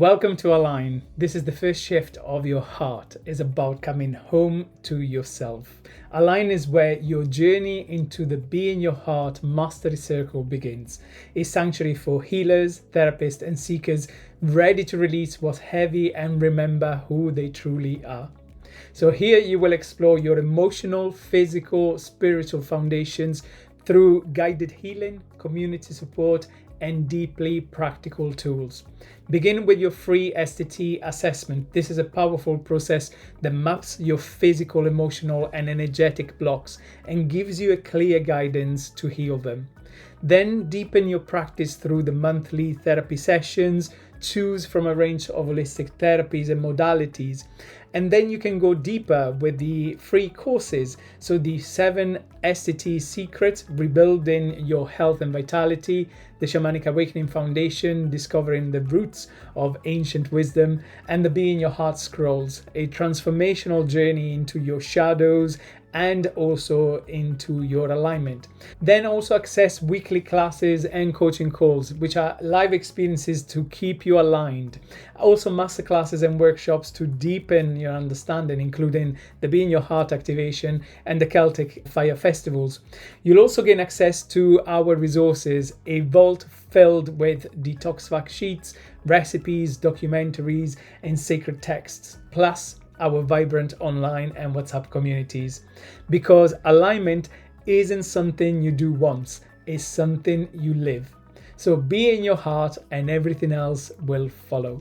Welcome to Align. This is the first shift of your heart. It's about coming home to yourself. Align is where your journey into the Be in Your Heart Mastery Circle begins. A sanctuary for healers, therapists, and seekers ready to release what's heavy and remember who they truly are. So here you will explore your emotional, physical, spiritual foundations through guided healing, community support, and deeply practical tools. Begin with your free STT assessment. This is a powerful process that maps your physical, emotional, and energetic blocks and gives you a clear guidance to heal them. Then deepen your practice through the monthly therapy sessions. Choose from a range of holistic therapies and modalities. And then you can go deeper with the free courses. So the 7 STT secrets, rebuilding your health and vitality, the Shamanic Awakening Foundation, discovering the roots of ancient wisdom, and the Be in Your Heart scrolls, a transformational journey into your shadows and also into your alignment. Then also access weekly classes and coaching calls, which are live experiences to keep you aligned. Also masterclasses and workshops to deepen your understanding, including the Be in Your Heart activation and the Celtic Fire Festivals. You'll also gain access to our resources, a vault filled with detox fact sheets, recipes, documentaries, and sacred texts, plus our vibrant online and WhatsApp communities. Because alignment isn't something you do once, it's something you live. So be in your heart and everything else will follow.